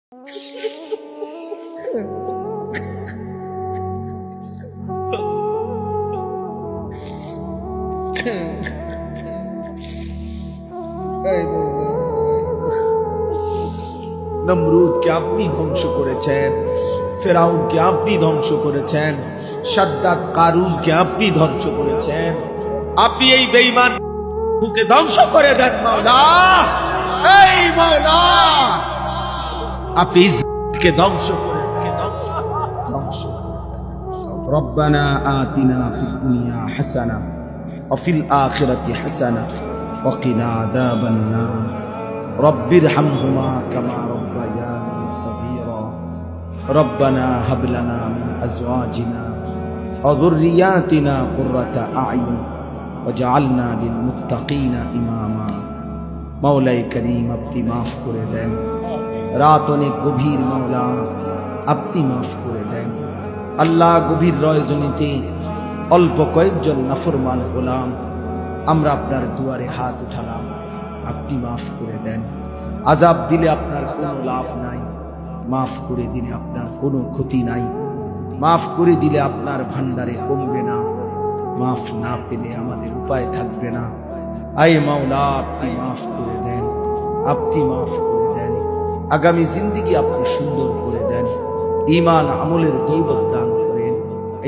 নমরুদকে আপনি ধ্বংস করেছেন, ফেরাউনকে আপনি ধ্বংস করেছেন, শাদ্দাদ কারুনকে আপনি ধ্বংস করেছেন। আপনি এই বেঈমানকে ধ্বংস করে দেন মাওলা। এই মাওলা, আপনি ইসরাইলকে ধ্বংস করে দেন, ধ্বংস। রব্বানা আতিনা ফিদ দুনিয়া হাসানা ওয়া ফিল আখিরাতি হাসানা ওয়া কিনা আযাবান নার। রব্বিরহামহুমা কামা রব্বায়ানি সগীরা। রব্বানা হাব লানা মিন আজওয়াজিনা ওয়া যুররিয়াতিনা কুররাতা আ'য়ুন ওয়াজআলনা লিল মুত্তাকিনা ইমামা। মাওলাই করিম, আপনি মাফ করে দেন। রাত অনেক গভীর মাওলা, আপনি মাফ করে দেন। আল্লাহ, গভীর রজনীতে অল্প কয়েকজন নাফরমান গোলাম আমরা আপনার দুয়ারে হাত উঠালাম, আপনি মাফ করে দেন। আযাব দিলে আপনার কোনো লাভ নাই, মাফ করে দিলে আপনার কোনো ক্ষতি নাই, মাফ করে দিলে আপনার ভান্ডারে কমবে না, মাফ না পেলে আমাদের উপায় থাকবে না। আয়ে মাওলা, আপনি মাফ করে দেন, আপনি মাফ করে দেন। আগামী জিন্দেগি আপনি সুন্দর করে দেন। ঈমান আমলের দৌলত দান করেন,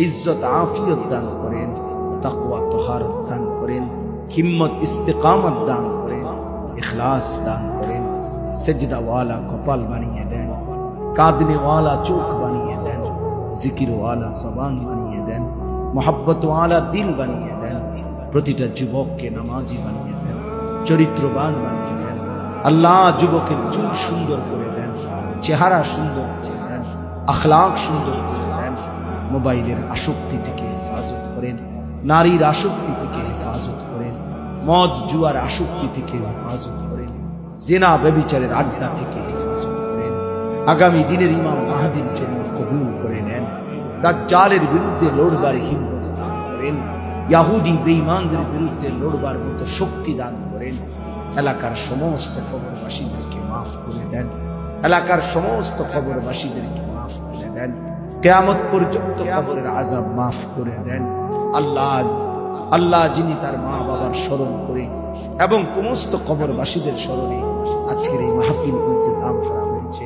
ইজ্জত আফিয়ত দান করেন, তাকওয়া তহারত দান করেন, হিম্মত ইস্তেকামত দান করেন, ইখলাস দান করেন। সেজদাওয়ালা কপাল বানিয়ে দেন, কাঁদনেওয়ালা চোখ বানিয়ে দেন, জিকিরওয়ালা জবান বানিয়ে দেন, মোহাব্বতওয়ালা দিল বানিয়ে দেন। প্রতিটা যুবককে নামাজি বানিয়ে দেন, চরিত্রবান বানিয়ে দেন। আল্লাহ, যুবকের চুল সুন্দর করে দেন, চেহারা সুন্দর করে দেন, আখলাক সুন্দর করে দেন। মোবাইলের আসক্তি থেকে হেফাজত করেন, নারীর আসক্তি থেকে হেফাজত করেন, মদ জুয়ার আসক্তি থেকে হেফাজত করেন, জিনা ব্যভিচারের আড্ডা থেকে হেফাজত করেন। আগামী দিনের ইমাম মাহদীর জন্য কবুল করে নেন। দাজ্জালের বিরুদ্ধে লড়বার হিম্মত দান করেন, ইহুদি বেঈমানদের বিরুদ্ধে লড়বার মতো শক্তি দান করেন। এলাকার সমস্ত কবরবাসীদেরকে মাফ করে দেন, এলাকার সমস্ত কবরবাসীদেরকে মাফ করে দেন। কিয়ামত পর্যন্ত কবরের আযাব মাফ করে দেন। আল্লাহ, আল্লাহ, যিনি তার মা বাবার স্মরণ করে এবং সমস্ত কবরবাসীদের স্মরণে আজকের এই মাহফিল ইন্তজাম করা হয়েছে,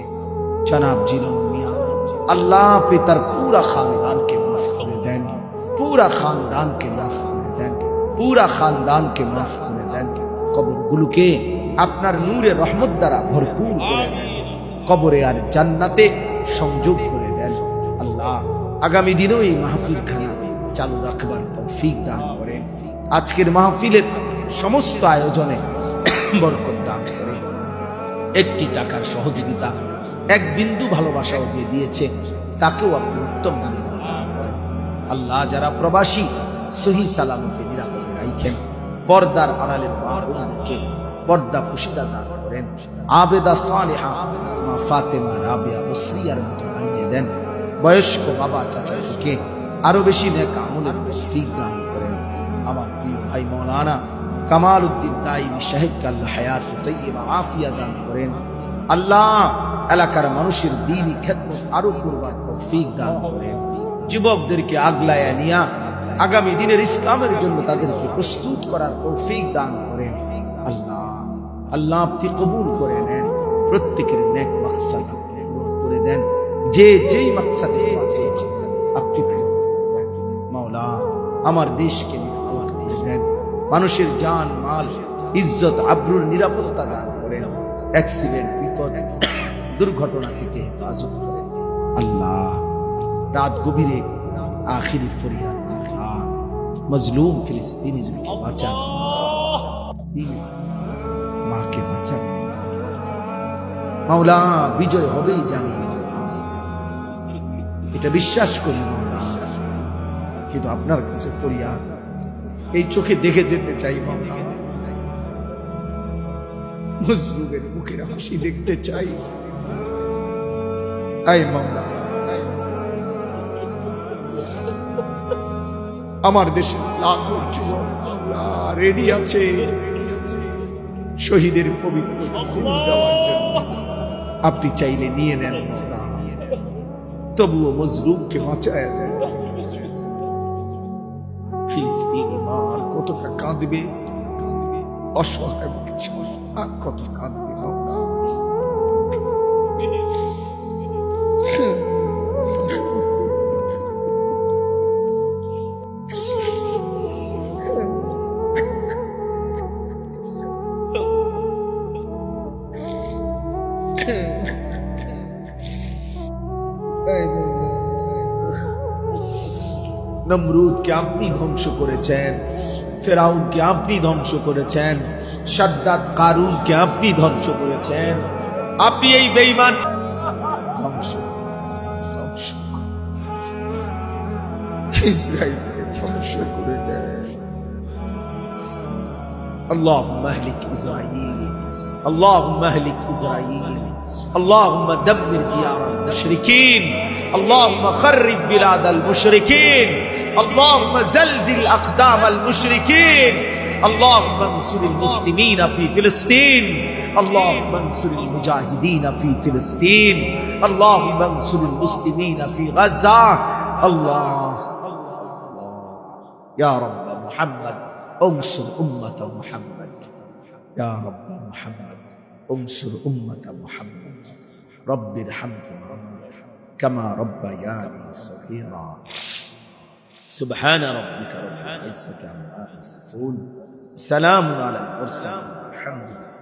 জনাব জিলন মিয়া, আল্লাহ, আপনি তার পুরা খানদানকে মাফ করে দেন, পুরা খানদানকে মাফ করে দেন, পুরা খানদানকে মাফ করে দেন। কবরগুলোকে আপনার নূরে রহমত দ্বারা ভরপুর করে দেন, কবরে আর জান্নাতে সংযোগ করে দেন। আল্লাহ, আগামী দিনেও এই মাহফিল খানা চালু রাখবার তৌফিক দান করেন। আজকের মাহফিলের সমস্ত আয়োজনে বরকত দান করেন। একটি টাকার সহযোগিতা, এক বিন্দু ভালোবাসাও যে দিয়েছে তাকেও আপনি উত্তম দান করেন। আল্লাহ, যারা প্রবাসী সহি সালামতে নিরাপদে রাখেন, পর্দার আড়ালের মা বোনদেরকে পর্দা পুশিদা দান করেন। আবেদা সালেহা মা ফাতেমা রাবিয়া বসরিয়ার মতো বানিয়ে দেন। বয়স্ক বাবা চাচাকে আরো বেশি নেক আমলের তৌফিক দান করেন। আমার প্রিয় ভাই মাওলানা কামাল উদ্দিন দাইমি সাহেবকে আল্লাহ হায়াত তাইয়্যিবা আফিয়া দান করেন। আল্লাহ, এলাকার মানুষের দ্বীনি খেদমত আরো করবার তৌফিক দান করেন। যুবকদেরকে আগলায়া নিয়া আগামী দিনের ইসলামের জন্য তাদেরকে প্রস্তুত করার তৌফিক দান করেন। আল্লাহ, আল্লাহ, আপনি কবুল করে নেন। প্রত্যেকের নেক মাকসাদ আপনি পূরণ করে দেন। যে যেই মাকসাদে চেয়েছে আপনি পূরণ করে দেন। মাওলা, আমার দেশকে নিরাপদ করে দেন। মানুষের জান মাল ইজ্জত আবরুর নিরাপত্তা দান করেন। অ্যাক্সিডেন্ট, বিপদ, দুর্ঘটনা থেকে হেফাজত করেন। আল্লাহ, রাত গভীরে আখিরি ফরিয়াদ, আল্লাহ, মজলুম ফিলিস্তিনিদেরকে বাঁচান, মাকে বাঁচান। মাওলা, বিজয় হবেই জানি, এটা বিশ্বাস করি মাওলা, কিন্তু আপনার কাছে ফরিয়াদ, এই চোখে দেখে যেতে চাই মাওলা, মজলুমের মুখের হাসি দেখতে চাই। আয় মাওলা, আমার দেশে লাখো যুবক রেডি আছে শহীদের পবিত্র খুন দেওয়ার জন্য। আপনি চাইলে নিয়ে নেন, তবুও মজলুমকে বাঁচায় দেন। ফিলিস্তিনি মা আর কতটা কাঁদবে, অসহায় বাচ্চা আর কত কাঁদবে। নমরুদকে আপনি ধ্বংস করেছেন, ফেরাউনকে আপনি ধ্বংস করেছেন, শাদ্দাদ কারুনকে আপনি ধ্বংস করেছেন। আপনি এই বেঈমান ধ্বংস ধ্বংস ইসরাইলকে ধ্বংস করে দেন। اللهم اهلك إسرائيل، اللهم اهلك إسرائيل، اللهم دمر ديار المشركين، اللهم خرب بلاد المشركين، اللهم زلزل أقدام المشركين، اللهم انصر المسلمين في فلسطين، اللهم انصر المجاهدين في فلسطين، اللهم انصر المسلمين في غزة. الله يا رب محمد انصر أمة محمد، يا رب محمد انصر أمة محمد، رب ارحمهما كما ربياني صغيرا. سبحان ربك رب العزة عما يصفون، سلام على المرسلين، الحمد لله.